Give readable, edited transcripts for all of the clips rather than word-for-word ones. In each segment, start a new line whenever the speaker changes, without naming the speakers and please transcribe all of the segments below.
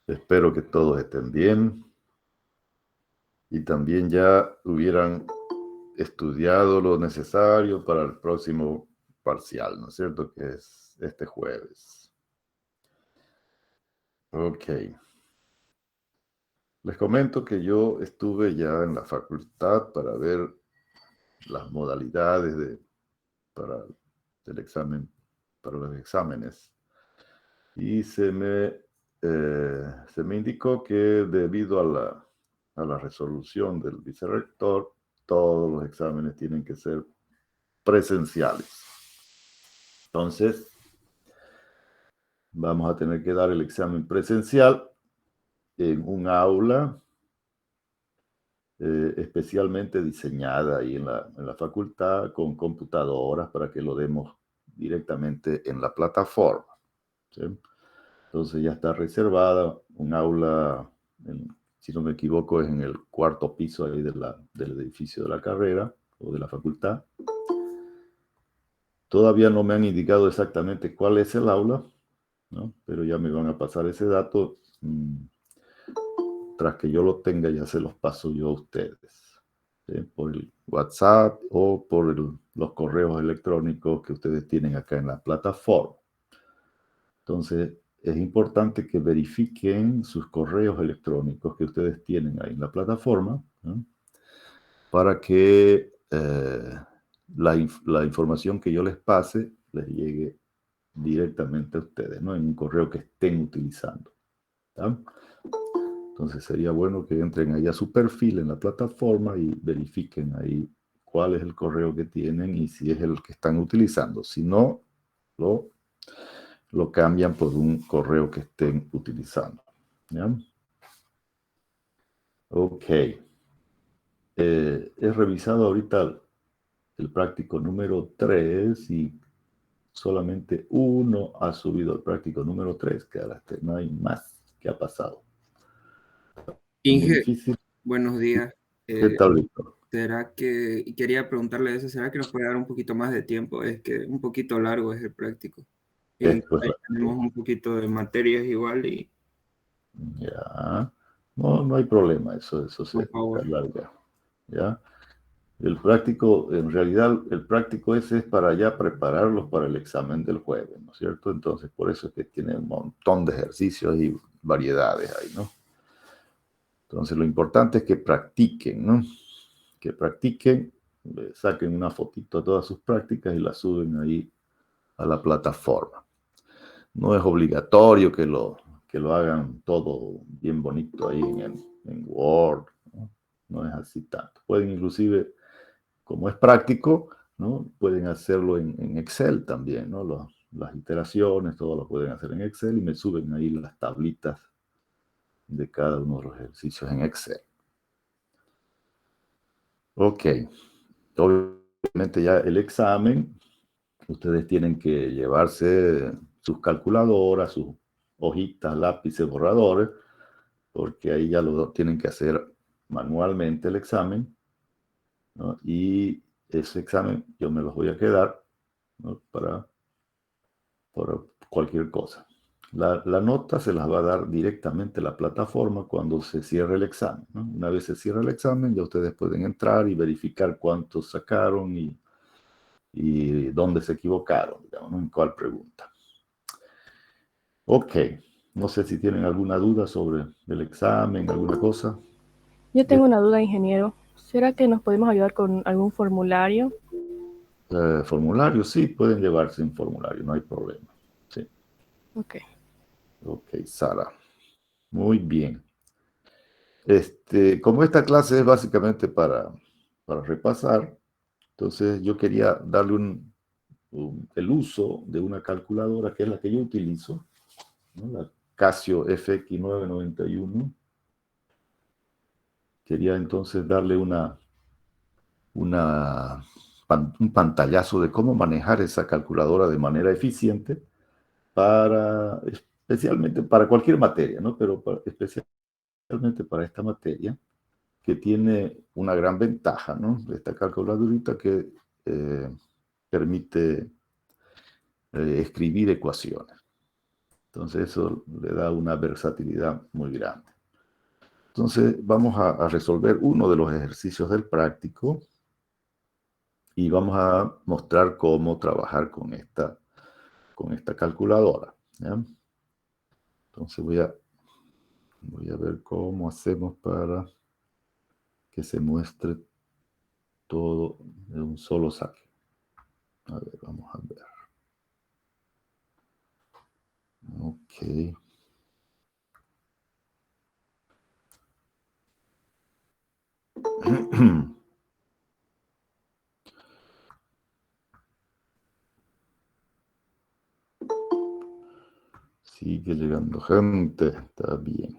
Espero que todos estén bien y también ya hubieran estudiado lo necesario para el próximo parcial, ¿no es cierto? Que es este jueves. Ok. Les comento que yo estuve ya en la facultad para ver las modalidades para el examen, para los exámenes. Y se me indicó que debido a la resolución del vicerrector, todos los exámenes tienen que ser presenciales. Entonces, vamos a tener que dar el examen presencial en un aula especialmente diseñada ahí en la facultad con computadoras para que lo demos directamente en la plataforma, ¿sí? Entonces ya está reservada un aula, si no me equivoco, es en el cuarto piso ahí del edificio de la carrera o de la facultad. Todavía no me han indicado exactamente cuál es el aula, ¿no? Pero ya me van a pasar ese dato. Tras que yo lo tenga, ya se los paso yo a ustedes, ¿sí? Por el WhatsApp o por los correos electrónicos que ustedes tienen acá en la plataforma. Entonces, es importante que verifiquen sus correos electrónicos que ustedes tienen ahí en la plataforma, ¿no? Para que la información que yo les pase les llegue directamente a ustedes, ¿no? En un correo que estén utilizando, ¿tá? Entonces sería bueno que entren ahí a su perfil en la plataforma y verifiquen ahí cuál es el correo que tienen y si es el que están utilizando. Si no, lo cambian por un correo que estén utilizando, ¿ya? Ok. He revisado ahorita el práctico número 3 y solamente uno ha subido al práctico número 3, que ahora no hay más. ¿Qué ha pasado? Muy
Inge,
difícil.
buenos días.
¿Qué tal, Víctor?
¿Será que, y quería preguntarle eso, ¿será que nos puede dar un poquito más de tiempo? Es que un poquito largo es el práctico. Y
Esto es
ahí tenemos
rápido.
un poquito de materias igual y,
Ya. No, no hay problema, eso
por
se
favor.
alarga. ¿Ya? El práctico, en realidad, el práctico ese es para ya prepararlos para el examen del jueves, ¿no es cierto? Entonces, por eso es que tiene un montón de ejercicios y variedades ahí, ¿no? Entonces, lo importante es que practiquen, ¿no? Que practiquen, saquen una fotito a todas sus prácticas y las suben ahí a la plataforma. No es obligatorio que lo hagan todo bien bonito ahí en Word, ¿no? No es así tanto. Pueden inclusive, como es práctico, ¿no? Pueden hacerlo en Excel también, ¿no? Las iteraciones, todo lo pueden hacer en Excel y me suben ahí las tablitas de cada uno de los ejercicios en Excel. Ok. Obviamente ya el examen, ustedes tienen que llevarse sus calculadoras, sus hojitas, lápices, borradores, porque ahí ya lo tienen que hacer manualmente el examen, ¿no? Y ese examen yo me los voy a quedar, ¿no? para cualquier cosa. La nota se las va a dar directamente la plataforma cuando se cierre el examen, ¿no? Una vez se cierra el examen, ya ustedes pueden entrar y verificar cuántos sacaron y dónde se equivocaron, digamos, ¿no? En cuál pregunta. Ok, no sé si tienen alguna duda sobre el examen, alguna cosa.
Yo tengo una duda, ingeniero. ¿Será que nos podemos ayudar con algún formulario?
Formulario, sí, pueden llevarse un formulario, no hay problema. Sí.
Ok.
Ok, Sara. Muy bien. Como esta clase es básicamente para repasar, entonces yo quería darle el uso de una calculadora que es la que yo utilizo, ¿no? La Casio FX991. Quería entonces darle un pantallazo de cómo manejar esa calculadora de manera eficiente especialmente para cualquier materia, ¿no? Pero especialmente para esta materia, que tiene una gran ventaja, ¿no? Esta calculadorita que permite escribir ecuaciones. Entonces eso le da una versatilidad muy grande. Entonces vamos a resolver uno de los ejercicios del práctico y vamos a mostrar cómo trabajar con esta calculadora, ¿ya? Entonces voy a ver cómo hacemos para que se muestre todo de un solo saque. A ver, vamos a ver. Ok. Sigue llegando gente, está bien.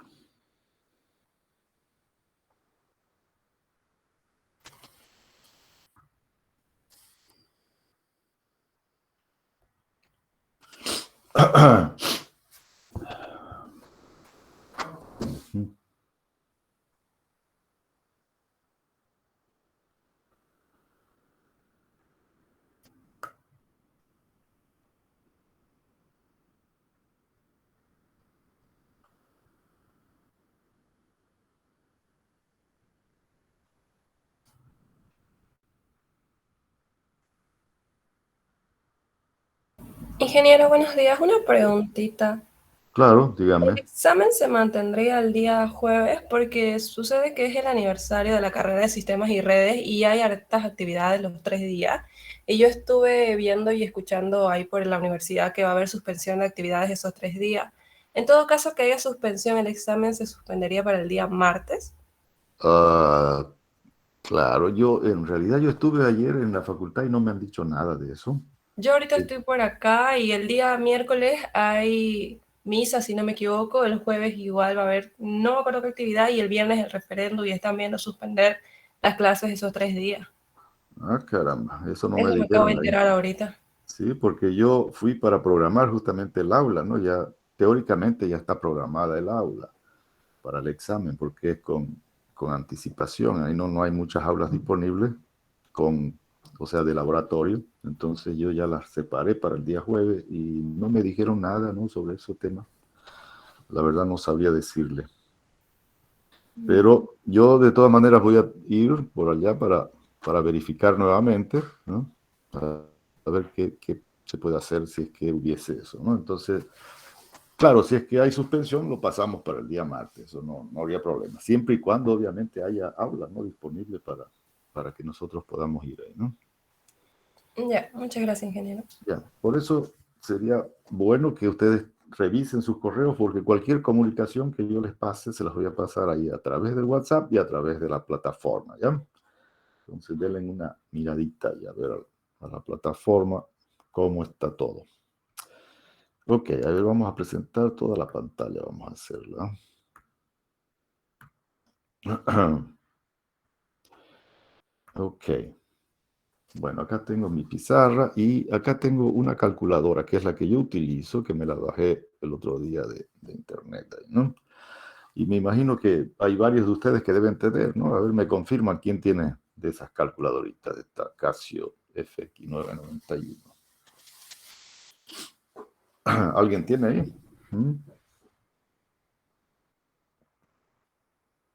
Ingeniero, buenos días. Una preguntita.
Claro,
¿El
dígame.
examen se mantendría el día jueves? Porque sucede que es el aniversario de la carrera de Sistemas y Redes y hay hartas actividades los 3 días. Y yo estuve viendo y escuchando ahí por la universidad que va a haber suspensión de actividades esos 3 días. En todo caso, que haya suspensión, el examen se suspendería para el día martes.
Ah, claro, en realidad yo estuve ayer en la facultad y no me han dicho nada de eso.
Yo ahorita estoy por acá y el día miércoles hay misa, si no me equivoco. El jueves igual va a haber, no me acuerdo qué actividad, y el viernes el referendo y están viendo suspender las clases esos 3 días.
Ah, caramba, eso no me
Eso me acabo de
dijeron ahí.
enterar ahorita.
Sí, porque yo fui para programar justamente el aula, ¿no? Ya teóricamente ya está programada el aula para el examen, porque es con anticipación. Ahí no hay muchas aulas disponibles o sea, de laboratorio. Entonces yo ya las separé para el día jueves y no me dijeron nada, ¿no? Sobre ese tema. La verdad no sabría decirle. Pero yo de todas maneras voy a ir por allá para verificar nuevamente, ¿no? Para ver qué se puede hacer si es que hubiese eso, ¿no? Entonces, claro, si es que hay suspensión, lo pasamos para el día martes, eso no habría problema. Siempre y cuando, obviamente, haya aula, ¿no? Disponible para que nosotros podamos ir ahí, ¿no?
Ya, muchas gracias, ingeniero.
Ya, por eso sería bueno que ustedes revisen sus correos, porque cualquier comunicación que yo les pase, se las voy a pasar ahí a través del WhatsApp y a través de la plataforma, ¿ya? Entonces denle una miradita y a ver a la plataforma cómo está todo. Ok, a ver, vamos a presentar toda la pantalla, vamos a hacerla. Ok. Bueno, acá tengo mi pizarra y acá tengo una calculadora, que es la que yo utilizo, que me la bajé el otro día de internet, ¿no? Y me imagino que hay varios de ustedes que deben tener, ¿no? A ver, me confirman quién tiene de esas calculadoritas, de esta Casio FX991. ¿Alguien tiene ahí? ¿Mm?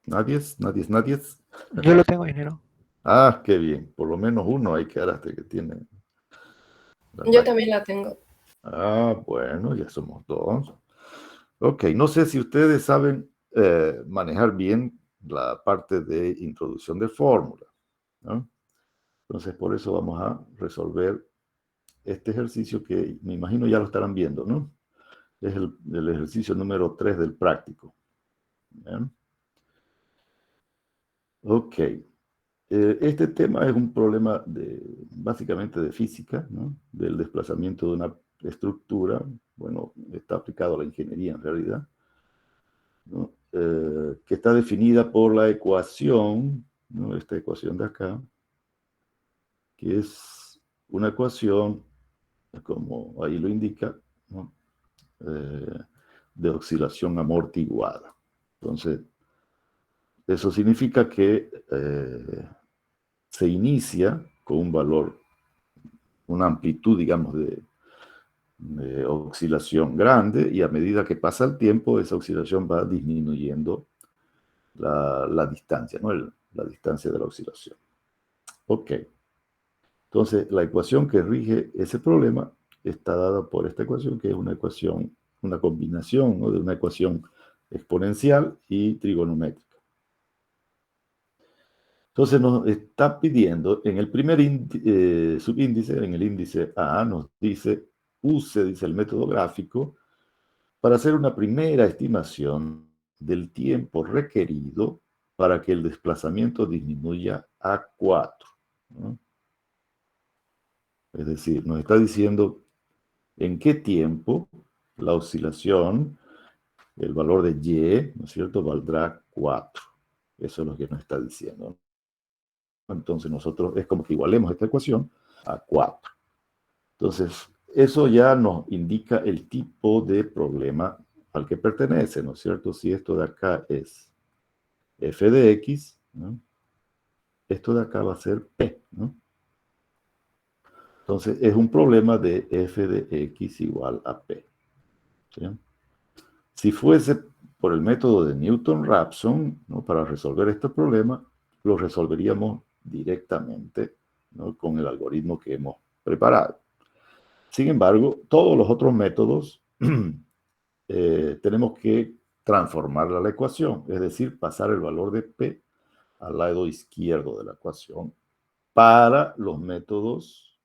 ¿Nadie? ¿Nadie?
Yo lo tengo, ingeniero.
Ah, qué bien. Por lo menos uno hay que que tiene la
Yo
máquina.
también la tengo.
Ah, bueno, ya somos dos. Ok, no sé si ustedes saben manejar bien la parte de introducción de fórmula, ¿no? Entonces, por eso vamos a resolver este ejercicio que me imagino ya lo estarán viendo, ¿no? Es el ejercicio número 3 del práctico. ¿Bien? Ok. Este tema es un problema básicamente de física, ¿no? Del desplazamiento de una estructura. Bueno, está aplicado a la ingeniería en realidad, ¿no? Que está definida por la ecuación, ¿no? Esta ecuación de acá, que es una ecuación, como ahí lo indica, ¿no? De oscilación amortiguada. Entonces, eso significa que se inicia con un valor, una amplitud, digamos, oscilación grande, y a medida que pasa el tiempo, esa oscilación va disminuyendo la distancia, ¿no? La distancia de la oscilación. Ok. Entonces, la ecuación que rige ese problema está dada por esta ecuación, que es una ecuación, una combinación, ¿no?, de una ecuación exponencial y trigonométrica. Entonces nos está pidiendo, en el primer subíndice, en el índice A, nos dice, dice el método gráfico, para hacer una primera estimación del tiempo requerido para que el desplazamiento disminuya a 4, ¿no? Es decir, nos está diciendo en qué tiempo la oscilación, el valor de Y, ¿no es cierto?, valdrá 4. Eso es lo que nos está diciendo. Entonces nosotros es como que igualemos esta ecuación a 4. Entonces, eso ya nos indica el tipo de problema al que pertenece, ¿no es cierto? Si esto de acá es f de x, ¿no?, esto de acá va a ser p, ¿no? Entonces, es un problema de f de x igual a p, ¿sí? Si fuese por el método de Newton-Raphson, ¿no?, para resolver este problema, lo resolveríamos directamente, ¿no?, con el algoritmo que hemos preparado. Sin embargo, todos los otros métodos tenemos que transformar la ecuación, es decir, pasar el valor de P al lado izquierdo de la ecuación para los métodos,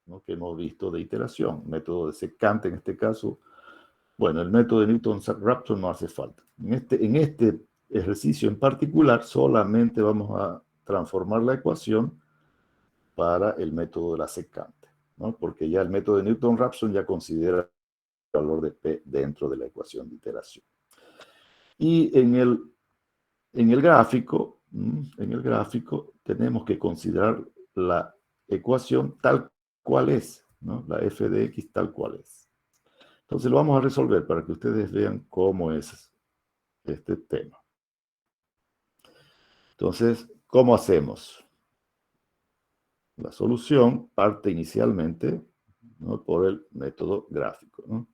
¿no?, que hemos visto de iteración, método de secante en este caso. Bueno, el método de Newton-Raphson no hace falta. En este ejercicio en particular, solamente vamos a transformar la ecuación para el método de la secante, ¿no?, porque ya el método de Newton-Raphson ya considera el valor de P dentro de la ecuación de iteración. Y en el gráfico tenemos que considerar la ecuación tal cual es, ¿no?, la f de x tal cual es. Entonces lo vamos a resolver para que ustedes vean cómo es este tema. Entonces, ¿cómo hacemos? La solución parte inicialmente, ¿no?, por el método gráfico, ¿no?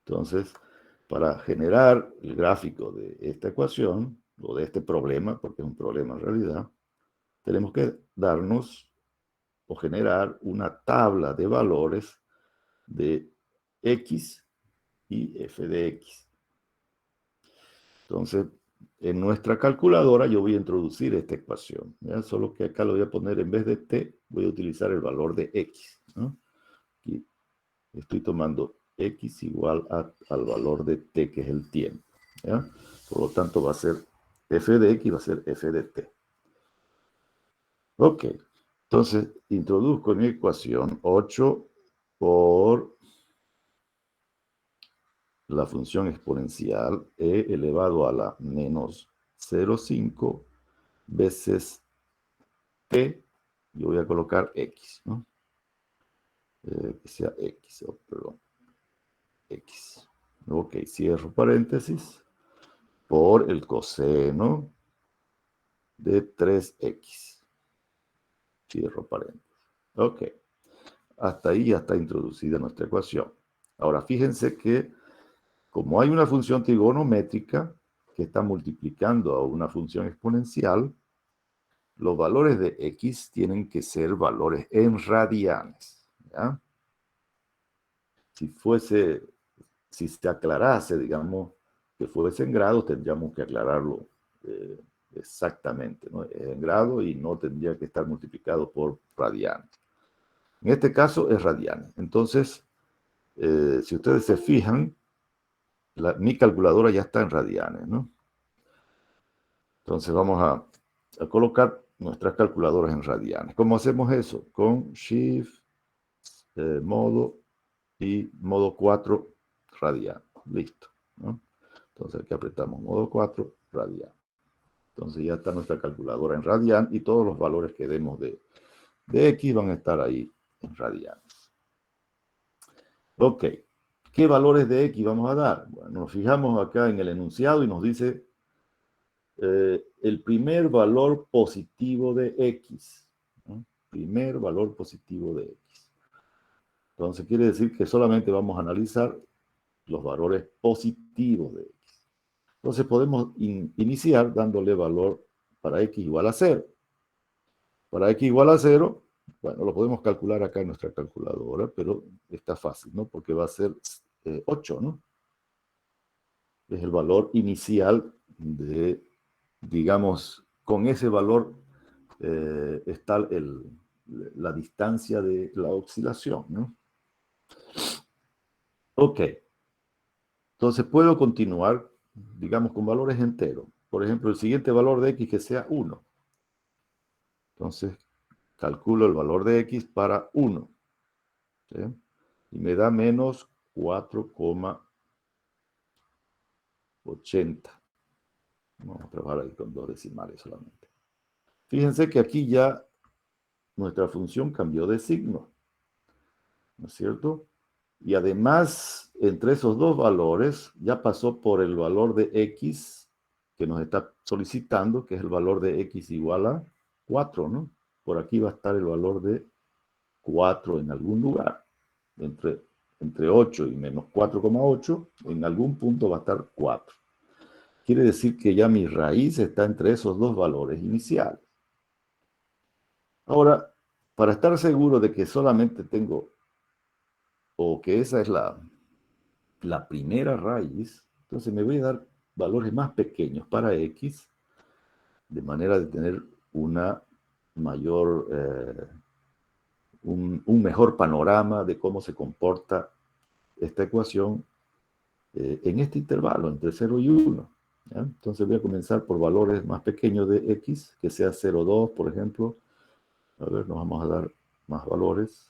Entonces, para generar el gráfico de esta ecuación, o de este problema, porque es un problema en realidad, tenemos que darnos o generar una tabla de valores de x y f de x. Entonces, en nuestra calculadora yo voy a introducir esta ecuación, ¿ya? Solo que acá lo voy a poner, en vez de t, voy a utilizar el valor de x, ¿no? Aquí estoy tomando x igual al valor de t, que es el tiempo, ¿ya? Por lo tanto, va a ser f de x, va a ser f de t. Ok, entonces introduzco en mi ecuación 8 por la función exponencial e elevado a la menos 0,5 veces t, yo voy a colocar x, ¿no? Que sea x, perdón, x. Ok, cierro paréntesis, por el coseno de 3x. Cierro paréntesis. Ok, hasta ahí ya está introducida nuestra ecuación. Ahora, fíjense que como hay una función trigonométrica que está multiplicando a una función exponencial, los valores de x tienen que ser valores en radianes, ¿ya? Si se aclarase, digamos, que fuese en grados, tendríamos que aclararlo exactamente, ¿no? En grado, y no tendría que estar multiplicado por radianes. En este caso es radianes. Entonces, si ustedes se fijan, mi calculadora ya está en radianes, ¿no? Entonces vamos a colocar nuestras calculadoras en radianes. ¿Cómo hacemos eso? Con Shift, modo y modo 4 radian. Listo, ¿no? Entonces aquí apretamos modo 4 radian. Entonces ya está nuestra calculadora en radian y todos los valores que demos de x van a estar ahí en radianes. Ok, ¿qué valores de x vamos a dar? Bueno, nos fijamos acá en el enunciado y nos dice el primer valor positivo de x, ¿no? primer valor positivo de x. Entonces quiere decir que solamente vamos a analizar los valores positivos de x. Entonces podemos iniciar dándole valor para x igual a 0. Para x igual a 0, bueno, lo podemos calcular acá en nuestra calculadora, pero está fácil, ¿no? Porque va a ser 8, ¿no? Es el valor inicial de, digamos, con ese valor está la distancia de la oscilación, ¿no? Ok. Entonces puedo continuar, digamos, con valores enteros. Por ejemplo, el siguiente valor de x que sea 1. Entonces, calculo el valor de x para 1. ¿Sí? Y me da menos 4,80. Vamos a trabajar ahí con 2 decimales solamente. Fíjense que aquí ya nuestra función cambió de signo, ¿no es cierto? Y además, entre esos dos valores, ya pasó por el valor de x que nos está solicitando, que es el valor de x igual a 4, ¿no? Por aquí va a estar el valor de 4 en algún lugar. Entre 8 y menos 4,8, en algún punto va a estar 4. Quiere decir que ya mi raíz está entre esos dos valores iniciales. Ahora, para estar seguro de que solamente tengo, o que esa es la primera raíz, entonces me voy a dar valores más pequeños para x, de manera de tener una mayor, un mejor panorama de cómo se comporta esta ecuación en este intervalo, entre 0 y 1. ¿Ya? Entonces voy a comenzar por valores más pequeños de x, que sea 0,2, por ejemplo. A ver, nos vamos a dar más valores.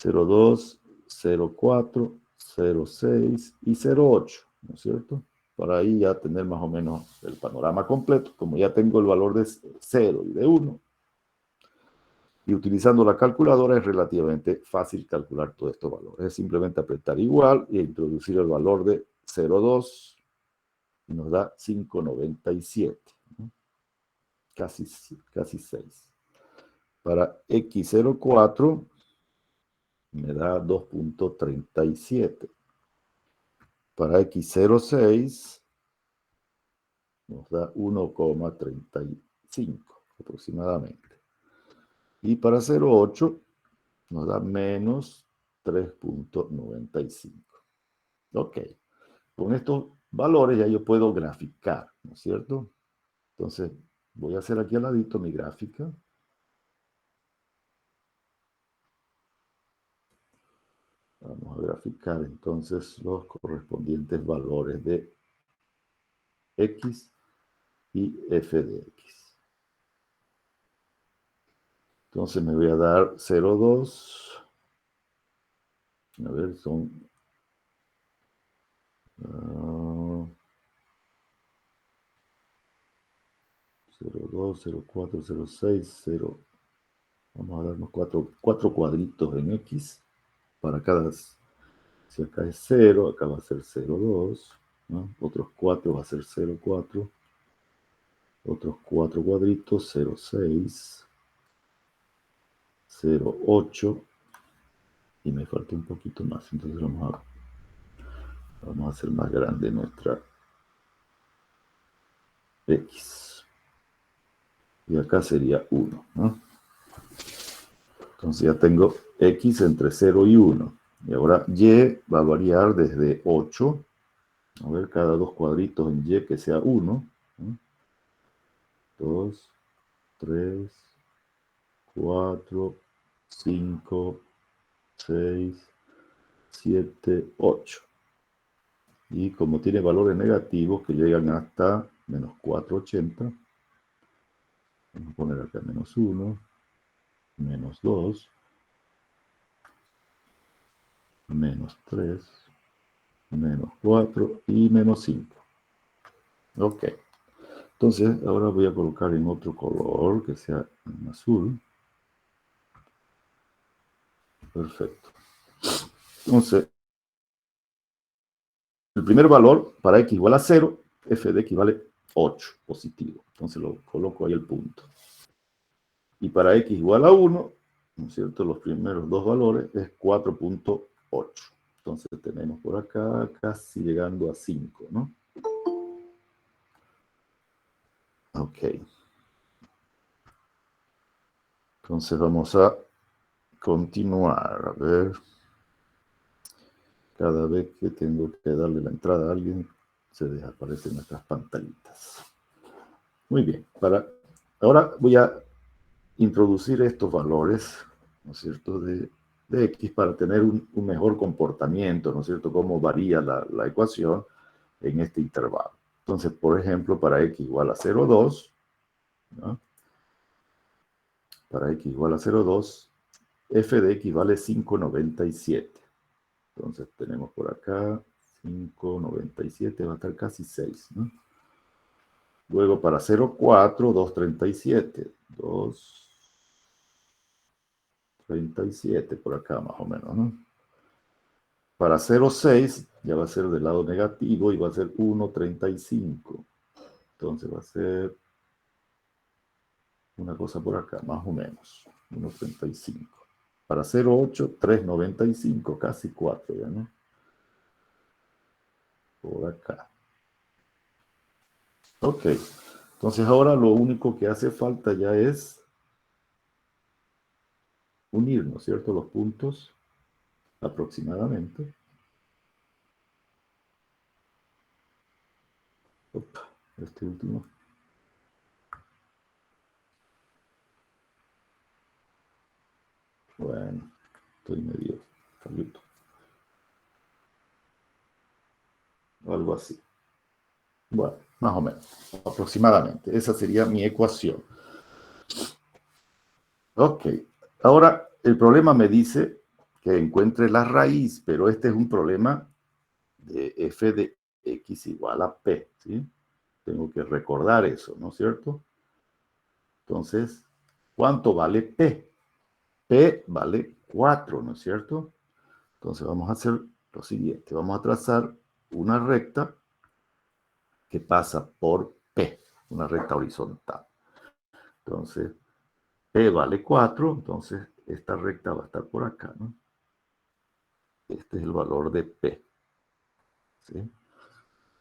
0,2, 0,4, 0,6 y 0,8, ¿no es cierto? Para ahí ya tener más o menos el panorama completo, como ya tengo el valor de 0 y de 1. Y utilizando la calculadora es relativamente fácil calcular todos estos valores. Es simplemente apretar igual e introducir el valor de 0,2 y nos da 5,97, ¿no? Casi 6. Para x0,4 me da 2,37. Para x06 nos da 1,35 aproximadamente. Y para 0,8 nos da menos 3,95. Ok. Con estos valores ya yo puedo graficar, ¿no es cierto? Entonces, voy a hacer aquí al ladito mi gráfica. Vamos a graficar entonces los correspondientes valores de x y f de x. Entonces me voy a dar 0,2. A ver, son 0,2, 0,4, 0,6, 0. Vamos a darnos cuatro cuadritos en x. Para cada, si acá es 0, acá va a ser 0,2. ¿No? Otros 4 va a ser 0,4. Otros 4 cuadritos, 0,6. 0,8. Y me falta un poquito más. Entonces vamos a hacer más grande nuestra x. Y acá sería 1, ¿no? Entonces ya tengo x entre 0 y 1. Y ahora y va a variar desde 8. A ver, cada dos cuadritos en y que sea 1. 2, 3, 4, 5, 6, 7, 8. Y como tiene valores negativos que llegan hasta menos 4,80, vamos a poner acá menos 1, menos 2, menos 3, menos 4 y menos 5. Ok. Entonces, ahora voy a colocar en otro color, que sea en azul. Perfecto. Entonces, el primer valor para x igual a 0, f de x vale 8, positivo. Entonces lo coloco ahí el punto. Y para x igual a 1, ¿no es cierto? Los primeros dos valores es 4.8. Entonces tenemos por acá casi llegando a 5, ¿no? Ok. Entonces vamos a continuar. A ver. Cada vez que tengo que darle la entrada a alguien, se desaparecen nuestras pantallitas. Muy bien. Ahora voy a introducir estos valores, ¿no es cierto?, de x para tener un mejor comportamiento, ¿no es cierto?, cómo varía la ecuación en este intervalo. Entonces, por ejemplo, para x igual a 0,2, ¿no? Para x igual a 0,2, f de x vale 5,97. Entonces tenemos por acá 5,97, va a estar casi 6, ¿no? Luego para 0,4, 2,37. 2,37 por acá más o menos, ¿no? Para 0,6 ya va a ser del lado negativo y va a ser 1,35. Entonces va a ser una cosa por acá, más o menos. 1,35. Para 0,8, 3,95, casi 4 ya, ¿no? Por acá. Ok. Entonces ahora lo único que hace falta ya es unir, ¿no es cierto?, los puntos aproximadamente. Opa, este último. Bueno, estoy medio fallito. O algo así. Bueno, más o menos, aproximadamente. Esa sería mi ecuación. Ok, ahora el problema me dice que encuentre la raíz, pero este es un problema de f de x igual a p, ¿sí? Tengo que recordar eso, ¿no es cierto? Entonces, ¿cuánto vale p? P vale 4, ¿no es cierto? Entonces vamos a hacer lo siguiente, vamos a trazar una recta que pasa por P, una recta horizontal. Entonces, P vale 4, entonces esta recta va a estar por acá, ¿no? Este es el valor de P, ¿sí?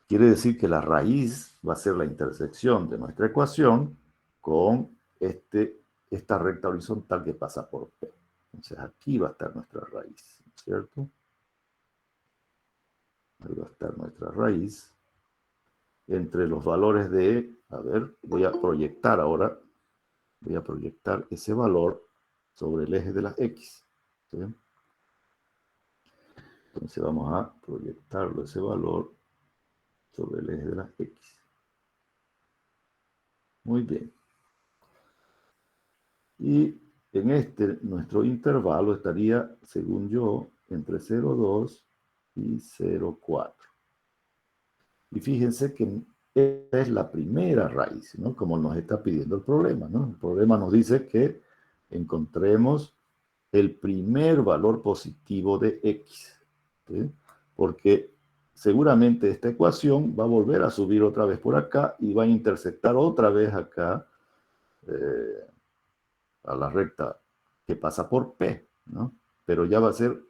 Quiere decir que la raíz va a ser la intersección de nuestra ecuación con esta recta horizontal que pasa por P. Entonces aquí va a estar nuestra raíz, ¿cierto? Ahí va a estar nuestra raíz. Entre los valores de, a ver, voy a proyectar ahora, voy a proyectar ese valor sobre el eje de las X, ¿sí? Entonces vamos a proyectarlo, ese valor, sobre el eje de las X. Muy bien. Y en nuestro intervalo estaría, según yo, entre 0,2 y 0,4. Y fíjense que esta es la primera raíz, ¿no? Como nos está pidiendo el problema, ¿no? El problema nos dice que encontremos el primer valor positivo de x, ¿sí? Porque seguramente esta ecuación va a volver a subir otra vez por acá y va a intersectar otra vez acá a la recta que pasa por P, ¿no? Pero ya va a ser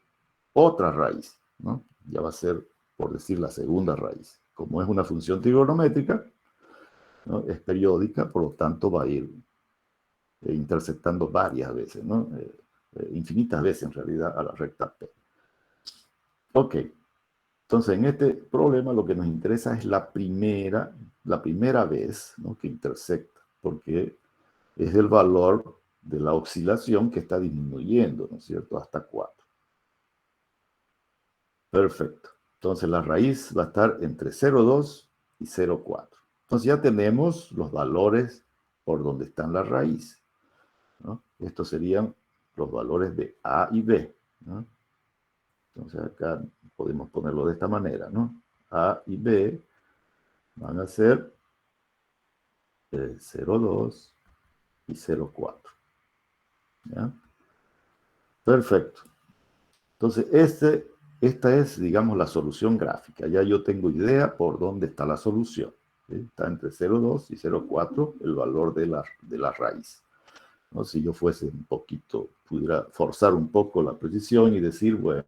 otra raíz, ¿no? Ya va a ser, por decir, la segunda raíz. Como es una función trigonométrica, ¿no? Es periódica, por lo tanto va a ir intersectando varias veces, ¿no? Infinitas veces en realidad a la recta P. Ok, entonces en este problema lo que nos interesa es la primera vez, ¿no?, que intersecta, porque es el valor de la oscilación que está disminuyendo, ¿no es cierto?, hasta 4. Perfecto. Entonces la raíz va a estar entre 0,2 y 0,4. Entonces ya tenemos los valores por donde están la raíz, ¿no? Estos serían los valores de A y B, ¿no? Entonces acá podemos ponerlo de esta manera, ¿no? A y B van a ser 0,2 y 0,4. ¿Ya? Perfecto. Entonces esta es, digamos, la solución gráfica. Ya yo tengo idea por dónde está la solución, ¿sí? Está entre 0,2 y 0,4 el valor de la raíz. ¿no? Si yo fuese un poquito, pudiera forzar un poco la precisión y decir, bueno,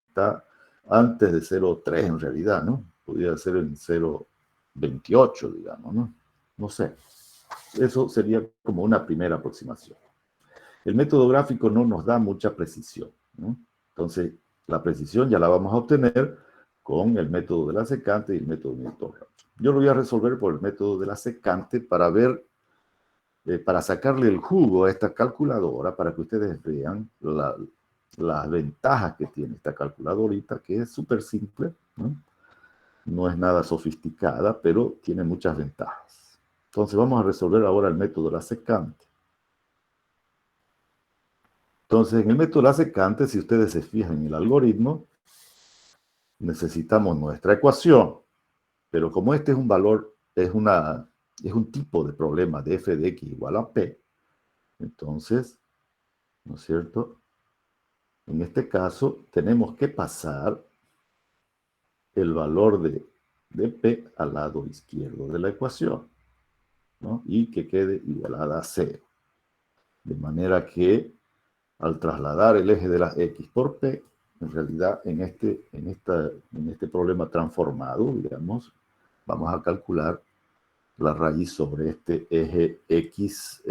está antes de 0,3 en realidad, ¿no? Podría ser en 0,28, digamos, ¿no? No sé. Eso sería como una primera aproximación. El método gráfico no nos da mucha precisión, ¿no? Entonces, la precisión ya la vamos a obtener con el método de la secante y el método de Newton-Raphson. Yo lo voy a resolver por el método de la secante para ver, para sacarle el jugo a esta calculadora, para que ustedes vean las ventajas que tiene esta calculadorita, que es súper simple, ¿no? No es nada sofisticada, pero tiene muchas ventajas. Entonces vamos a resolver ahora el método de la secante. Entonces, en el método de la secante, si ustedes se fijan en el algoritmo, necesitamos nuestra ecuación, pero como este es un valor, es un tipo de problema de f de x igual a p, entonces, ¿no es cierto? En este caso, tenemos que pasar el valor de p al lado izquierdo de la ecuación, ¿no? Y que quede igualada a 0. De manera que, al trasladar el eje de la x por p, en realidad en este problema transformado, digamos, vamos a calcular la raíz sobre este eje x,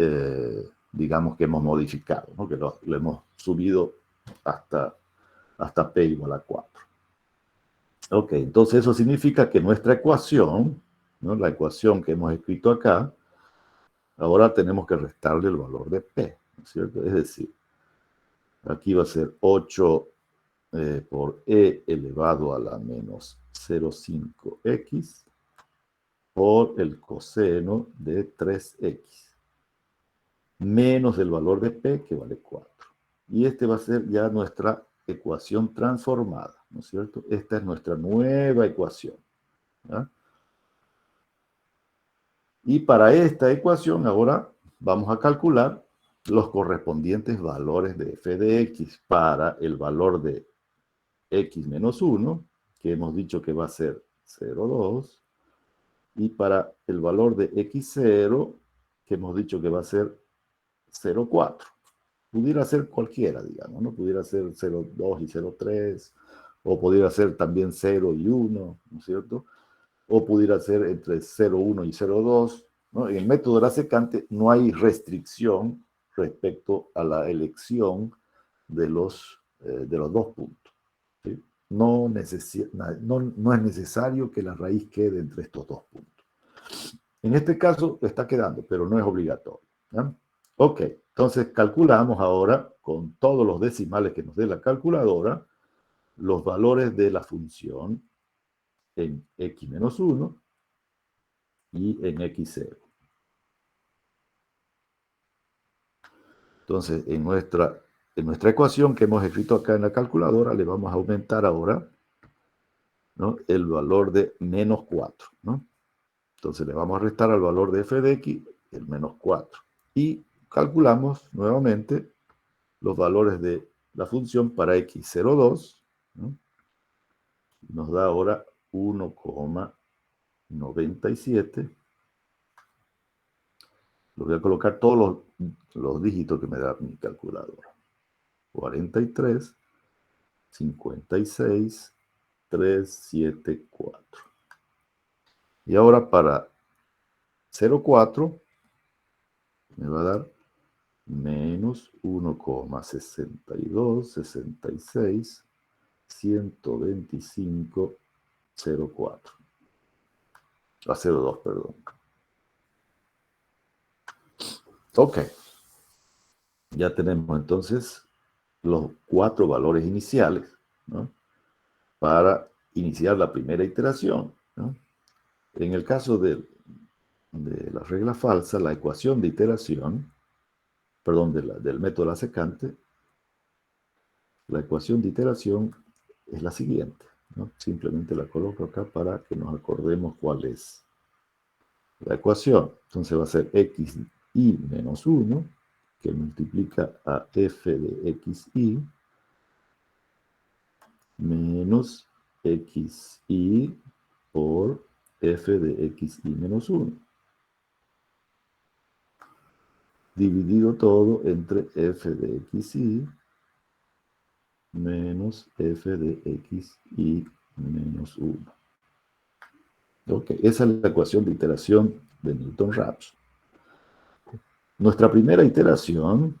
digamos que hemos modificado, ¿no? Que lo hemos subido hasta p igual a 4. Ok, entonces eso significa que nuestra ecuación, ¿no? La ecuación que hemos escrito acá, ahora tenemos que restarle el valor de p, ¿no es cierto? Es decir, aquí va a ser 8 por e elevado a la menos 0,5x por el coseno de 3x, menos el valor de p, que vale 4. Y este va a ser ya nuestra ecuación transformada, ¿no es cierto? Esta es nuestra nueva ecuación, ¿ya? Y para esta ecuación ahora vamos a calcular los correspondientes valores de f de x para el valor de x menos 1, que hemos dicho que va a ser 0,2, y para el valor de x0, que hemos dicho que va a ser 0,4. Pudiera ser cualquiera, digamos, ¿no? Pudiera ser 0,2 y 0,3, o pudiera ser también 0 y 1, ¿no es cierto? O pudiera ser entre 0,1 y 0,2, ¿no? En el método de la secante no hay restricción respecto a la elección de los dos puntos, ¿sí? No es necesario que la raíz quede entre estos dos puntos. En este caso está quedando, pero no es obligatorio, ¿ya? Ok, entonces calculamos ahora, con todos los decimales que nos dé la calculadora, los valores de la función en x menos 1 y en x0. Entonces, en nuestra ecuación que hemos escrito acá en la calculadora, le vamos a aumentar ahora, ¿no?, el valor de menos 4, ¿no? Entonces le vamos a restar al valor de f de x el menos 4. Y calculamos nuevamente los valores de la función para x02, ¿no? Nos da ahora 1,97. Lo voy a colocar todos los dígitos que me da mi calculadora. 43, 56, 374. Y ahora para 0,4 me va a dar menos 1,62, 66, 125, 0,4. A 0,2, perdón. Ok. Ya tenemos entonces los 4 valores iniciales, ¿no?, para iniciar la primera iteración, ¿no? En el caso de la regla falsa, la ecuación de iteración, perdón, del método de la secante, la ecuación de iteración es la siguiente, ¿no? Simplemente la coloco acá para que nos acordemos cuál es la ecuación. Entonces va a ser xi menos 1, que multiplica a f de xi, menos xi por f de xi menos 1. dividido todo entre f de xy menos f de xy menos 1. Ok, esa es la ecuación de iteración de Newton-Raphson. Nuestra primera iteración,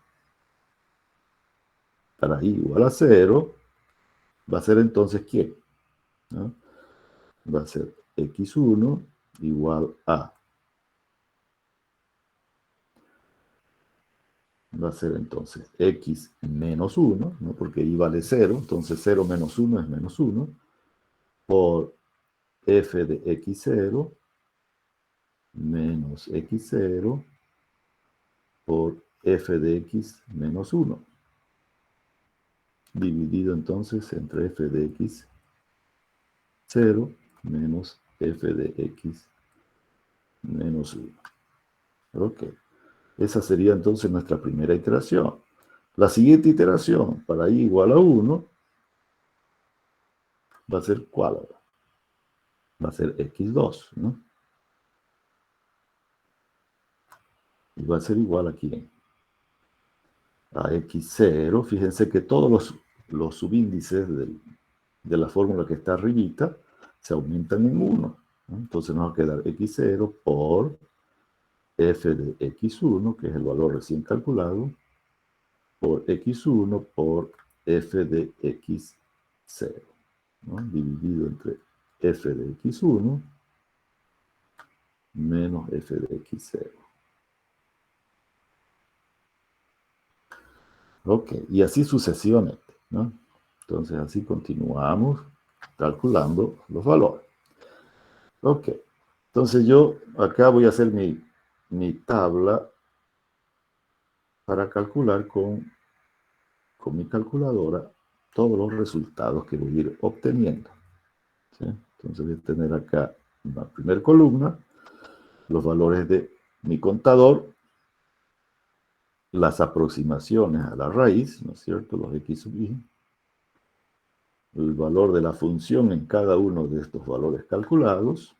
para i igual a 0, va a ser entonces ¿qué? ¿No? Va a ser x1 igual a. Va a ser entonces x menos 1, ¿no? Porque i vale 0, entonces 0 menos 1 es menos 1, por f de x0 menos x0 por f de x menos 1, dividido entonces entre f de x 0 menos f de x menos 1. Ok. Esa sería entonces nuestra primera iteración. La siguiente iteración, para i igual a 1, va a ser ¿cuál? Va a ser x2, ¿no? Y va a ser igual a ¿quién? A x0. Fíjense que todos los subíndices de la fórmula que está arribita se aumentan en 1, ¿no? Entonces nos va a quedar x0 por f de x1, que es el valor recién calculado, por x1 por f de x0, ¿no? Dividido entre f de x1 menos f de x0. Ok, y así sucesivamente, ¿no? Entonces así continuamos calculando los valores. Ok, entonces yo acá voy a hacer mi tabla para calcular con mi calculadora todos los resultados que voy a ir obteniendo, ¿sí? Entonces voy a tener acá en la primera columna los valores de mi contador, las aproximaciones a la raíz, ¿no es cierto? Los x sub i, el valor de la función en cada uno de estos valores calculados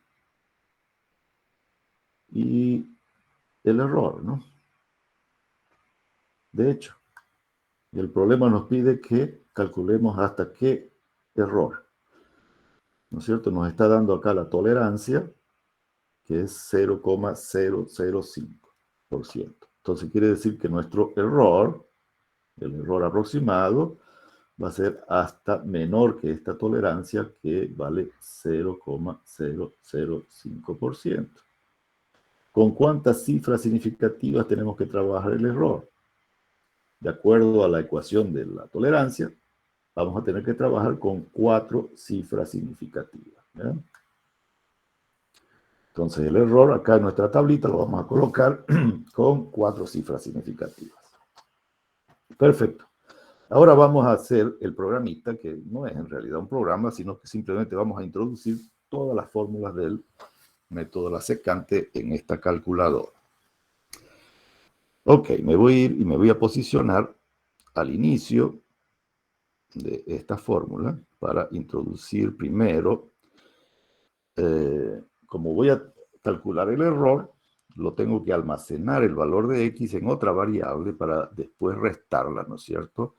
y el error, ¿no? De hecho, el problema nos pide que calculemos hasta qué error, ¿no es cierto? Nos está dando acá la tolerancia, que es 0,005%. Entonces quiere decir que nuestro error, el error aproximado, va a ser hasta menor que esta tolerancia, que vale 0,005%. ¿Con cuántas cifras significativas tenemos que trabajar el error? De acuerdo a la ecuación de la tolerancia, vamos a tener que trabajar con 4 cifras significativas, ¿verdad? Entonces el error acá en nuestra tablita lo vamos a colocar con 4 cifras significativas. Perfecto. Ahora vamos a hacer el programita, que no es en realidad un programa, sino que simplemente vamos a introducir todas las fórmulas del método la secante en esta calculadora. Ok, me voy a ir y me voy a posicionar al inicio de esta fórmula para introducir primero, como voy a calcular el error, lo tengo que almacenar el valor de x en otra variable para después restarla, ¿no es cierto?,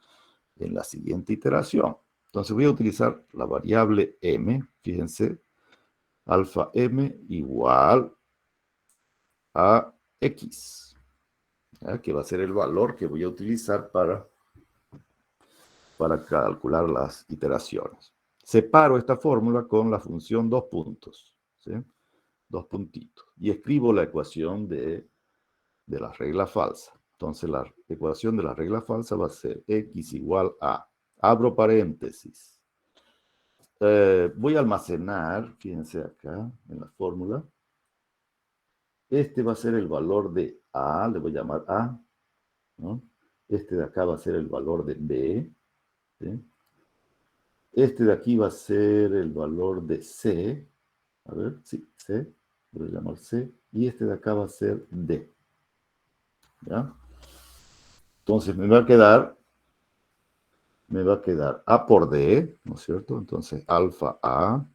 en la siguiente iteración. Entonces voy a utilizar la variable m, fíjense, alfa m igual a x, ¿ya? Que va a ser el valor que voy a utilizar para calcular las iteraciones. Separo esta fórmula con la función 2 puntos, ¿sí? 2 puntitos. Y escribo la ecuación de la regla falsa. Entonces la ecuación de la regla falsa va a ser x igual a, abro paréntesis, voy a almacenar, fíjense acá en la fórmula, este va a ser el valor de a, le voy a llamar a, ¿no? Este de acá va a ser el valor de b, ¿sí? Este de aquí va a ser el valor de c, a ver, sí, c, lo voy a llamar c, y este de acá va a ser d, ¿ya? Entonces me va a quedar A por D, ¿no es cierto? Entonces alfa A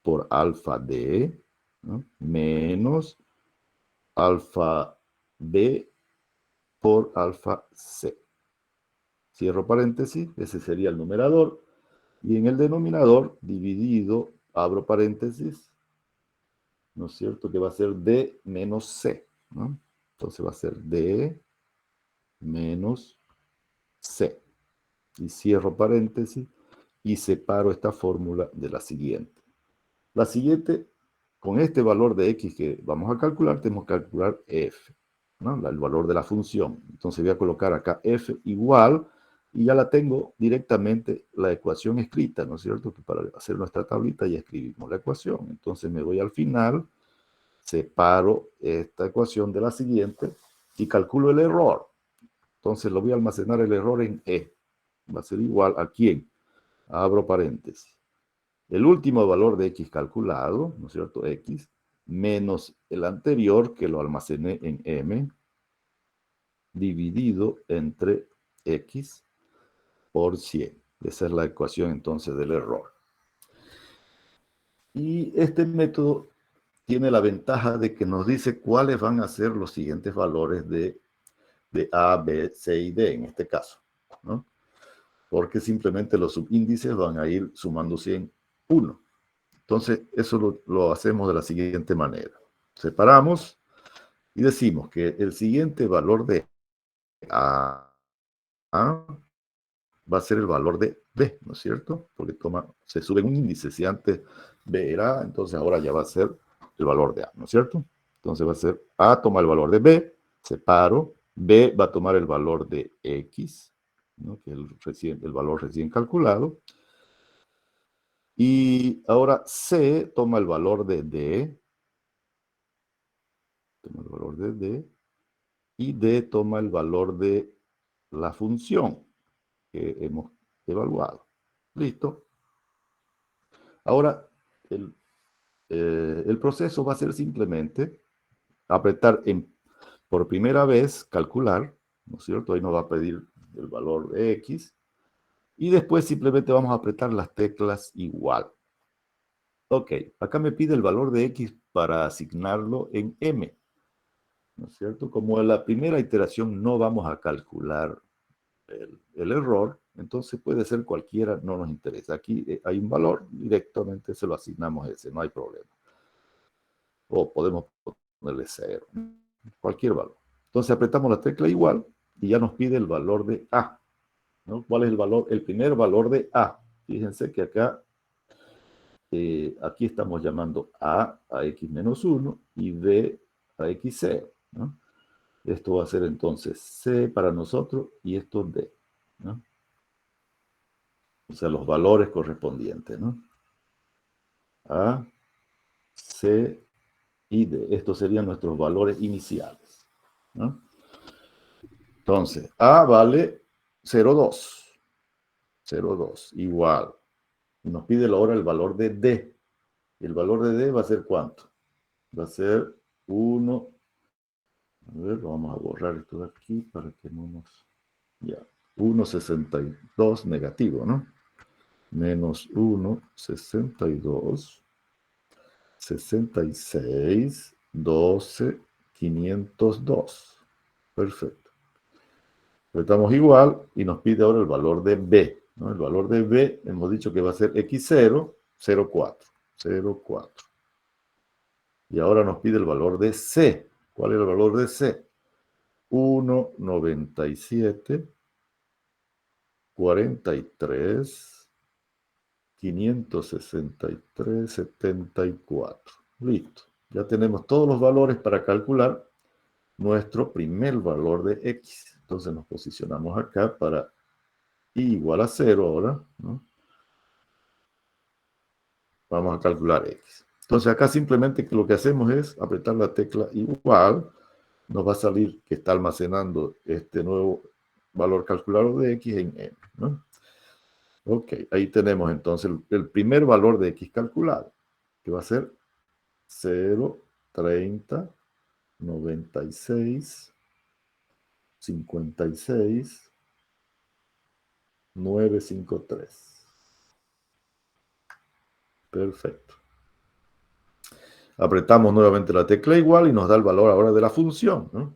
por alfa D, ¿no? Menos alfa B por alfa c. Cierro paréntesis, ese sería el numerador. Y en el denominador, dividido, abro paréntesis, ¿no es cierto? Que va a ser D menos C, ¿no? Entonces va a ser D menos C. Y cierro paréntesis y separo esta fórmula de la siguiente. La siguiente, con este valor de X que vamos a calcular, tenemos que calcular F, ¿no? El valor de la función. Entonces voy a colocar acá F igual, y ya la tengo directamente la ecuación escrita, ¿no es cierto? Que para hacer nuestra tablita ya escribimos la ecuación. Entonces me voy al final, separo esta ecuación de la siguiente y calculo el error. Entonces lo voy a almacenar el error en E. Va a ser igual a ¿quién? Abro paréntesis. El último valor de X calculado, ¿no es cierto? X, menos el anterior que lo almacené en M, dividido entre X por 100. Esa es la ecuación entonces del error. Y este método tiene la ventaja de que nos dice cuáles van a ser los siguientes valores de A, B, C y D en este caso, ¿no? Porque simplemente los subíndices van a ir sumándose en 1. Entonces, eso lo hacemos de la siguiente manera. Separamos y decimos que el siguiente valor de A va a ser el valor de B, ¿no es cierto? Porque se sube un índice. Si antes B era A, entonces ahora ya va a ser el valor de A, ¿no es cierto? Entonces va a ser A toma el valor de B, separo, B va a tomar el valor de X, ¿no? Que es el valor recién calculado. Y ahora C toma el valor de D, y D toma el valor de la función que hemos evaluado. ¿Listo? Ahora, el proceso va a ser simplemente apretar por primera vez, calcular, ¿no es cierto? Ahí nos va a pedir el valor de X, y después simplemente vamos a apretar las teclas igual. Ok, acá me pide el valor de X para asignarlo en M, ¿no es cierto? Como en la primera iteración no vamos a calcular el error, entonces puede ser cualquiera, no nos interesa. Aquí hay un valor, directamente se lo asignamos ese, no hay problema. O podemos ponerle 0, cualquier valor. Entonces apretamos la tecla igual y ya nos pide el valor de A, ¿no? ¿Cuál es el valor? El primer valor de A. Fíjense que acá, aquí estamos llamando A X menos 1 y B a X0, ¿no? Esto va a ser entonces C para nosotros y esto D, ¿no? O sea, los valores correspondientes, ¿no? A, C y D. Estos serían nuestros valores iniciales, ¿no? Entonces, A vale 0,2. 0,2, igual. Y nos pide ahora el valor de D. ¿El valor de D va a ser cuánto? Va a ser 1. A ver, lo vamos a borrar esto de aquí para que no nos... Ya, 1,62 negativo, ¿no? Menos 1,62, 66, 12, 502. Perfecto. Apretamos igual y nos pide ahora el valor de B, ¿no? El valor de B hemos dicho que va a ser X0, 0,4. 0,4. Y ahora nos pide el valor de C. ¿Cuál es el valor de C? 1,97, 43, 563, 74. Listo. Ya tenemos todos los valores para calcular nuestro primer valor de X. Entonces nos posicionamos acá para I igual a 0 ahora, ¿no? Vamos a calcular X. Entonces acá simplemente lo que hacemos es apretar la tecla igual. Nos va a salir que está almacenando este nuevo valor calculado de X en M, ¿no? Ok, ahí tenemos entonces el primer valor de X calculado, que va a ser 0, 30, 96, 56, 953. Perfecto. Apretamos nuevamente la tecla igual y nos da el valor ahora de la función, ¿no?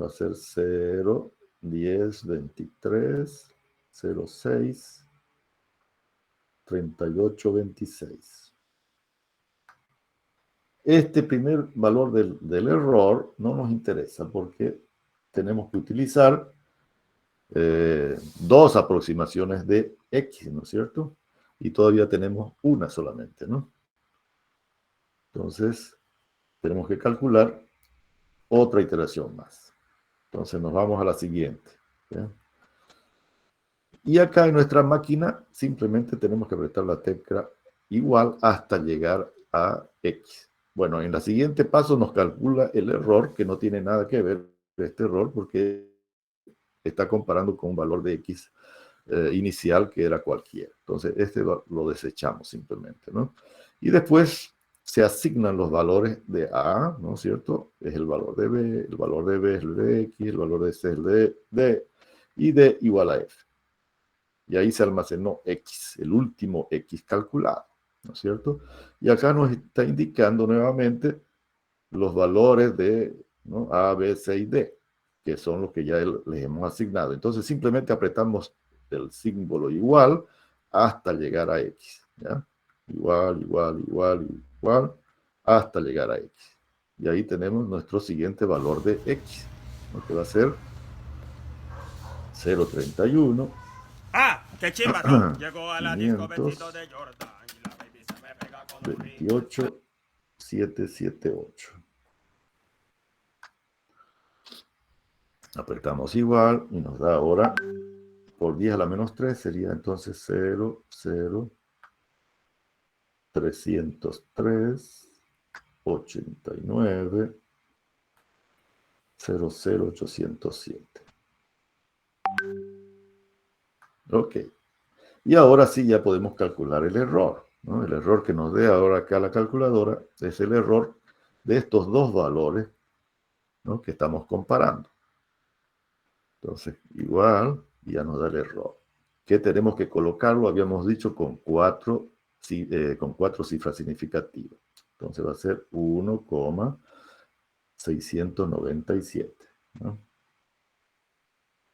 va a ser 0, 10, 23, 06, 38, 26. Este primer valor del error no nos interesa porque tenemos que utilizar dos aproximaciones de X, ¿no es cierto? Y todavía tenemos una solamente, ¿no? Entonces, tenemos que calcular otra iteración más. Entonces, nos vamos a la siguiente. ¿Ya? Y acá en nuestra máquina, simplemente tenemos que apretar la tecla igual hasta llegar a X. Bueno, en el siguiente paso nos calcula el error, que no tiene nada que ver este error, porque está comparando con un valor de X inicial que era cualquiera. Entonces, este lo desechamos simplemente, ¿no? Y después se asignan los valores de A, ¿no es cierto? Es el valor de B, el valor de B es el de X, el valor de C es el de D, y D igual a F. Y ahí se almacenó X, el último X calculado, ¿no es cierto? Y acá nos está indicando nuevamente los valores de, ¿no?, A, B, C y D, que son los que ya les hemos asignado. Entonces simplemente apretamos el símbolo igual hasta llegar a X, ¿ya? Igual, igual, igual, igual, hasta llegar a X. Y ahí tenemos nuestro siguiente valor de X, ¿no?, que va a ser 0,31.
¡Ah! ¡Qué chimba, ¿no? Llegó a la disco
500,
vestido de Jordan y la baby se me pega con un
28, 778. Apretamos igual y nos da ahora, por 10 a la menos 3, sería entonces 0, 0, 303, 89, 00, 807. Ok. Y ahora sí ya podemos calcular el error, ¿no? El error que nos dé ahora acá la calculadora es el error de estos dos valores, ¿no?, que estamos comparando. Entonces, igual, ya nos da el error. Que tenemos que colocarlo, habíamos dicho, con cuatro cifras significativas. Entonces va a ser 1,697, ¿no?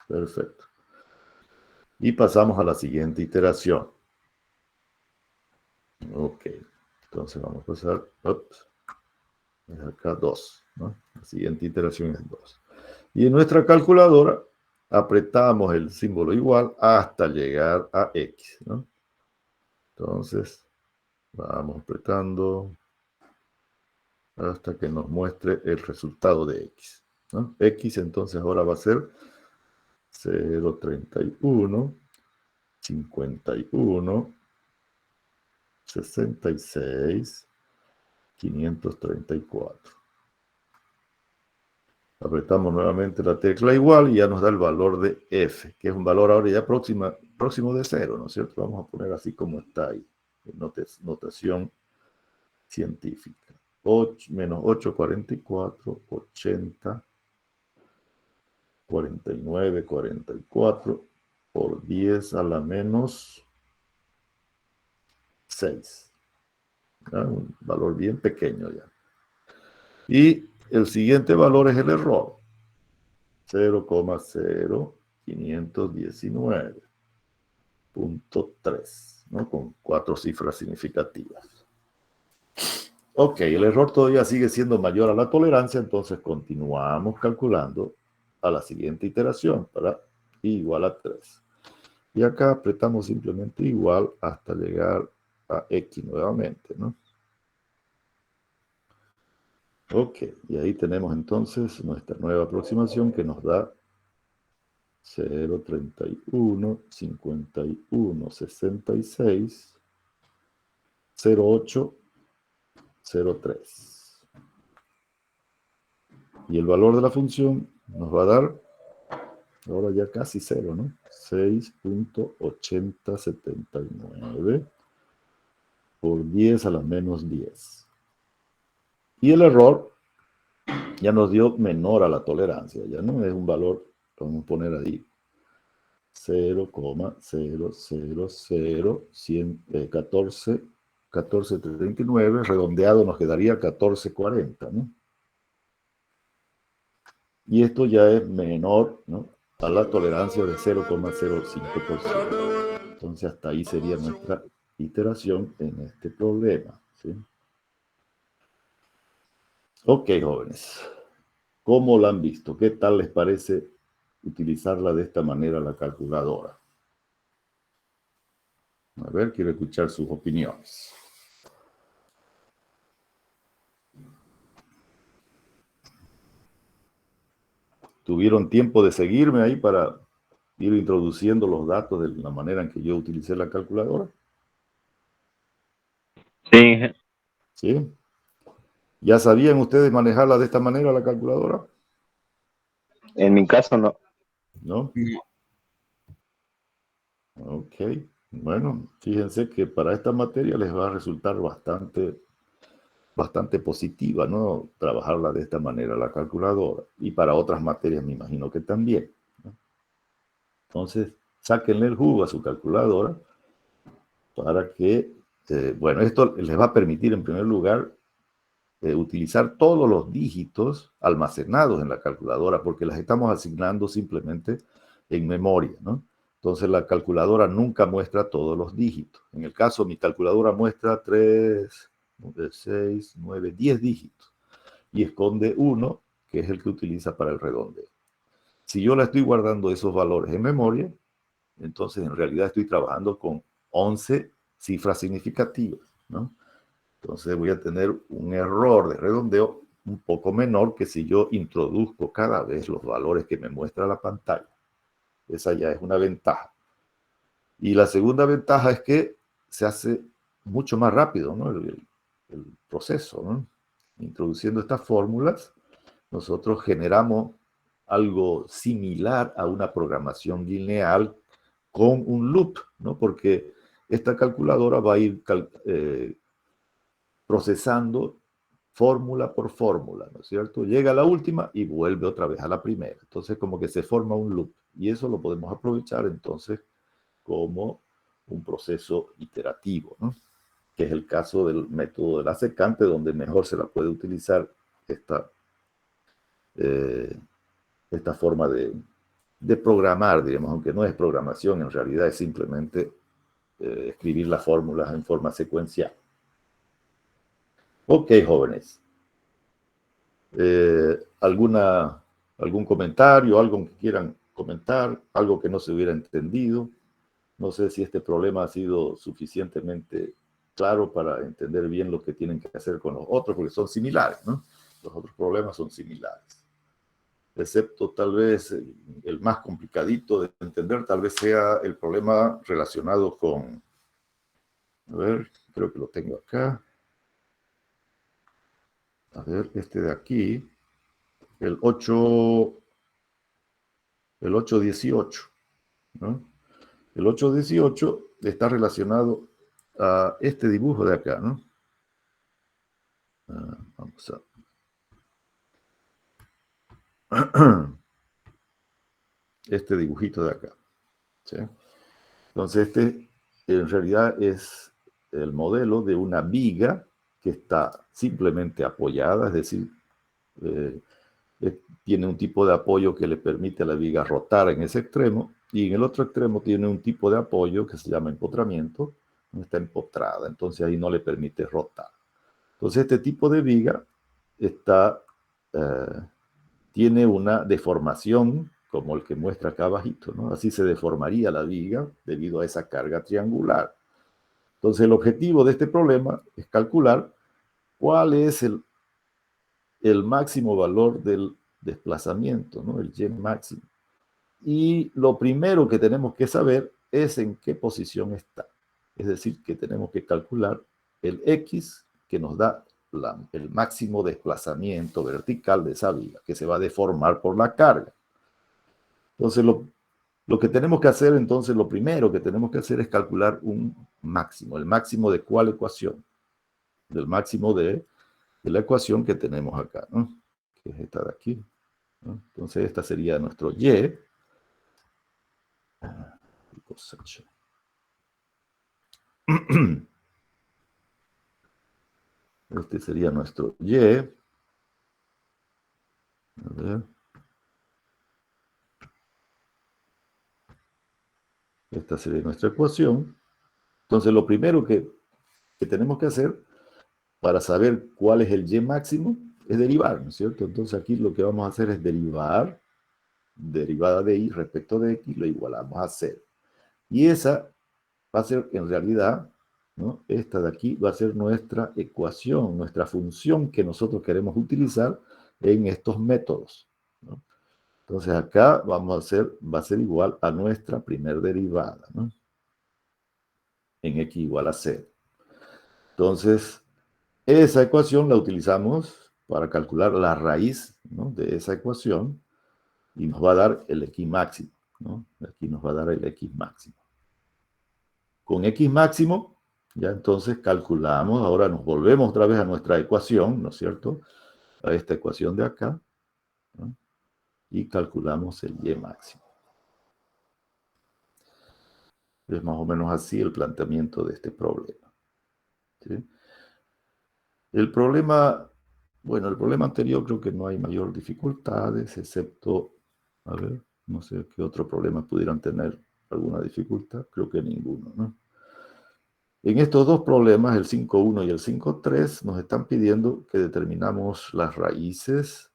Perfecto. Y pasamos a la siguiente iteración. Ok. Entonces vamos a pasar, es acá 2, ¿no? La siguiente iteración es 2. Y en nuestra calculadora apretamos el símbolo igual hasta llegar a X, ¿no? Entonces, vamos apretando hasta que nos muestre el resultado de X, ¿no? X entonces ahora va a ser 0,31, 51, 66, 534. Apretamos nuevamente la tecla igual y ya nos da el valor de F, que es un valor ahora ya próximo de 0, ¿no es cierto? Vamos a poner así como está ahí, en notación científica. 8, menos 8, 44, 80, 49, 44, por 10 a la menos 6. ¿Ya? Un valor bien pequeño ya. Y el siguiente valor es el error. 0,0519.3, ¿no? Con 4 cifras significativas. Ok, el error todavía sigue siendo mayor a la tolerancia, entonces continuamos calculando a la siguiente iteración para i igual a 3. Y acá apretamos simplemente igual hasta llegar a X nuevamente, ¿no? Ok, y ahí tenemos entonces nuestra nueva aproximación que nos da 0,31, 51, 66, 0,8, 0,3. Y el valor de la función nos va a dar, ahora ya casi 0, ¿no? 6.8079 por 10 a la menos 10. Y el error ya nos dio menor a la tolerancia, ya no es un valor, vamos a poner ahí, 0,0001439, redondeado nos quedaría 1440, ¿no? y esto ya es menor, ¿no?, a la tolerancia de 0,05%. Entonces hasta ahí sería nuestra iteración en este problema, ¿sí? Ok, jóvenes, ¿cómo la han visto? ¿Qué tal les parece utilizarla de esta manera la calculadora? A ver, quiero escuchar sus opiniones. ¿Tuvieron tiempo de seguirme ahí para ir introduciendo los datos de la manera en que yo utilicé la calculadora?
Sí,
¿Sí? ¿Ya sabían ustedes manejarla de esta manera, la calculadora?
en mi caso no.
¿No?
No.
Ok. Bueno, fíjense que para esta materia les va a resultar bastante positiva, ¿no?, trabajarla de esta manera, la calculadora. Y para otras materias me imagino que también, ¿no? Entonces, sáquenle el jugo a su calculadora para que, bueno, esto les va a permitir en primer lugar utilizar todos los dígitos almacenados en la calculadora, porque las estamos asignando simplemente en memoria, ¿no? Entonces la calculadora nunca muestra todos los dígitos. En el caso, mi calculadora muestra 3, 6, 9, 10 dígitos y esconde uno, que es el que utiliza para el redondeo. Si yo la estoy guardando esos valores en memoria, entonces en realidad estoy trabajando con 11 cifras significativas, ¿no? Entonces voy a tener un error de redondeo un poco menor que si yo introduzco cada vez los valores que me muestra la pantalla. Esa ya es una ventaja. Y la segunda ventaja es que se hace mucho más rápido, ¿no?, el proceso, ¿no? Introduciendo estas fórmulas, nosotros generamos algo similar a una programación lineal con un loop, ¿no? Porque esta calculadora va a ir procesando fórmula por fórmula, ¿no es cierto? Llega a la última y vuelve otra vez a la primera. Entonces, como que se forma un loop. Y eso lo podemos aprovechar entonces como un proceso iterativo, ¿no?, que es el caso del método de la secante, donde mejor se la puede utilizar esta forma de programar, digamos, aunque no es programación, en realidad es simplemente escribir las fórmulas en forma secuencial. Ok, jóvenes. ¿Algún comentario, algo que quieran comentar, algo que no se hubiera entendido? No sé si este problema ha sido suficientemente claro para entender bien lo que tienen que hacer con los otros, porque son similares, ¿no? Los otros problemas son similares. Excepto tal vez el más complicadito de entender, tal vez sea el problema relacionado con, a ver, creo que lo tengo acá. A ver, este de aquí, el 818, ¿no? El 818 está relacionado a este dibujo de acá, ¿no? Vamos a... este dibujito de acá, ¿sí? Entonces este en realidad es el modelo de una viga que está simplemente apoyada, es decir, tiene un tipo de apoyo que le permite a la viga rotar en ese extremo, y en el otro extremo tiene un tipo de apoyo que se llama empotramiento, está empotrada, entonces ahí no le permite rotar. Entonces este tipo de viga tiene una deformación como el que muestra acá abajito, ¿no? Así se deformaría la viga debido a esa carga triangular. Entonces el objetivo de este problema es calcular cuál es el máximo valor del desplazamiento, ¿no?, el y máximo. Y lo primero que tenemos que saber es en qué posición está. Es decir, que tenemos que calcular el x que nos da el máximo desplazamiento vertical de esa viga, que se va a deformar por la carga. Entonces, lo que tenemos que hacer, entonces, lo primero que tenemos que hacer es calcular un máximo. ¿El máximo de cuál ecuación? Del máximo de la ecuación que tenemos acá, ¿no?, que es esta de aquí, ¿no? Entonces, esta sería nuestro y. Este sería nuestro y. A ver. Esta sería nuestra ecuación. Entonces, lo primero que tenemos que hacer para saber cuál es el y máximo es derivar, ¿no es cierto? Entonces, aquí lo que vamos a hacer es derivar derivada de y respecto de x, lo igualamos a 0. Y esa va a ser, en realidad, ¿no? Esta de aquí va a ser nuestra ecuación, nuestra función que nosotros queremos utilizar en estos métodos, ¿no? Entonces acá va a ser igual a nuestra primer derivada, ¿no? En x igual a 0. Entonces, esa ecuación la utilizamos para calcular la raíz, ¿no?, de esa ecuación y nos va a dar el x máximo, ¿no? Aquí nos va a dar el x máximo. Con x máximo, ya entonces calculamos, ahora nos volvemos otra vez a nuestra ecuación, ¿no es cierto?, a esta ecuación de acá, ¿no?, y calculamos el y máximo. Es más o menos así el planteamiento de este problema, ¿sí? El problema, bueno, el problema anterior creo que no hay mayor dificultades, excepto, a ver, no sé qué otro problema pudieran tener alguna dificultad, creo que ninguno, ¿no? En estos dos problemas, el 5.1 y el 5.3, nos están pidiendo que determinamos las raíces,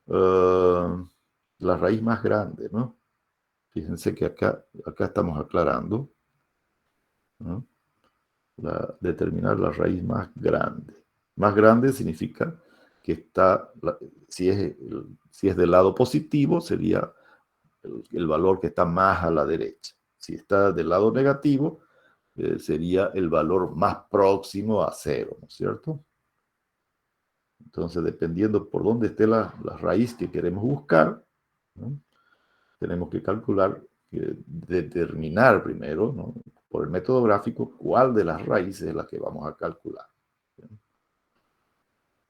la raíz más grande, ¿no? Fíjense que acá estamos aclarando, ¿no?, determinar la raíz más grande. Más grande significa que está, si es del lado positivo, sería el valor que está más a la derecha. Si está del lado negativo, sería el valor más próximo a 0, ¿no es cierto? Entonces, dependiendo por dónde esté la raíz que queremos buscar, ¿no?, tenemos que calcular, determinar primero, ¿no?, por el método gráfico, cuál de las raíces es la que vamos a calcular.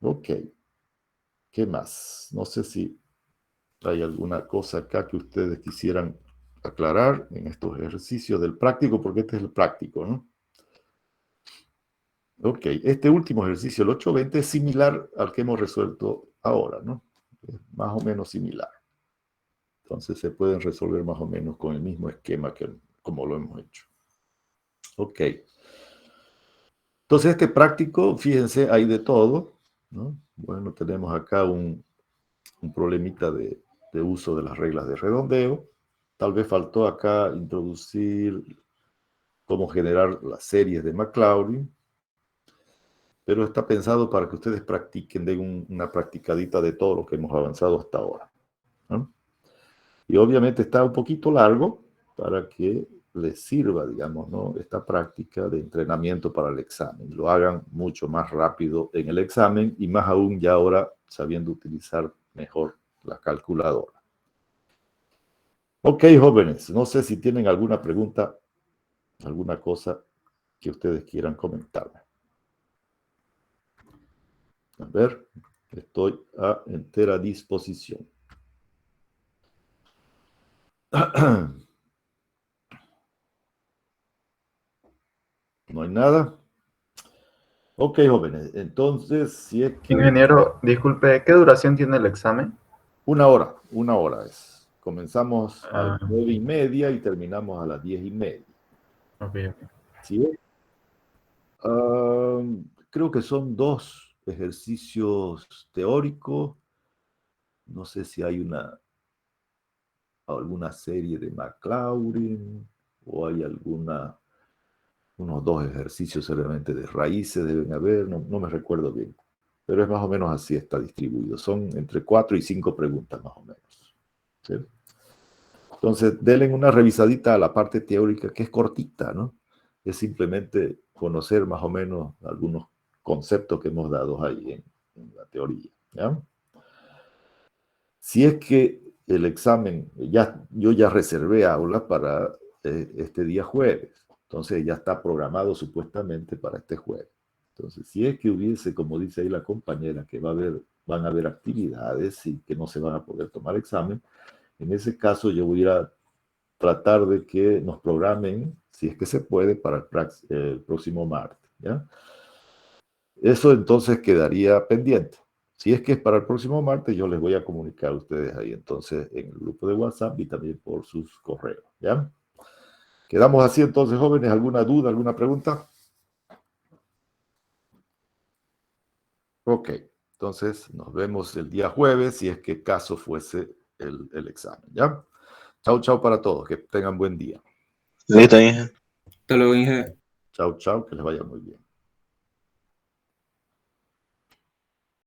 Ok. ¿Qué más? No sé si hay alguna cosa acá que ustedes quisieran aclarar en estos ejercicios del práctico, porque este es el práctico, ¿no? Ok, este último ejercicio, el 8.20, es similar al que hemos resuelto ahora, ¿no? Es más o menos similar. Entonces se pueden resolver más o menos con el mismo esquema que como lo hemos hecho. Ok. Entonces este práctico, fíjense, hay de todo, ¿no? Bueno, tenemos acá un problemita de uso de las reglas de redondeo. Tal vez faltó acá introducir cómo generar las series de Maclaurin, pero está pensado para que ustedes practiquen, den una practicadita de todo lo que hemos avanzado hasta ahora, ¿no? Y obviamente está un poquito largo para que les sirva, digamos, ¿no?, esta práctica de entrenamiento para el examen. Lo hagan mucho más rápido en el examen y más aún ya ahora sabiendo utilizar mejor la calculadora. Ok, jóvenes, no sé si tienen alguna pregunta, alguna cosa que ustedes quieran comentarme. A ver, estoy a entera disposición. ¿No hay nada? Ok, jóvenes, entonces, si es que...
Ingeniero, disculpe, ¿qué duración tiene el examen?
Una hora es. Comenzamos a las 9:30 y terminamos a las 10:30.
Ok.
¿Sí? Creo que son 2 ejercicios teóricos. No sé si hay alguna serie de Maclaurin o hay unos 2 ejercicios solamente de raíces deben haber, no me recuerdo bien. Pero es más o menos así, está distribuido. Son entre 4 y 5 preguntas más o menos, ¿sí? Entonces, denle una revisadita a la parte teórica, que es cortita, ¿no? Es simplemente conocer más o menos algunos conceptos que hemos dado ahí en la teoría, ¿ya? Si es que el examen, yo ya reservé aula para este día jueves, entonces ya está programado supuestamente para este jueves. Entonces, si es que hubiese, como dice ahí la compañera, que van a haber actividades y que no se van a poder tomar examen, en ese caso yo voy a tratar de que nos programen, si es que se puede, para el próximo martes, ¿ya? Eso entonces quedaría pendiente. Si es que es para el próximo martes, yo les voy a comunicar a ustedes ahí entonces en el grupo de WhatsApp y también por sus correos, ¿ya? Quedamos así entonces, jóvenes. ¿Alguna duda, alguna pregunta? Ok, entonces nos vemos el día jueves si es que caso fuese el examen, ¿ya? Chau, chau para todos. Que tengan buen día.
Listo, Inge.
Hasta luego, Inge.
Chau, chau. Que les vaya muy bien.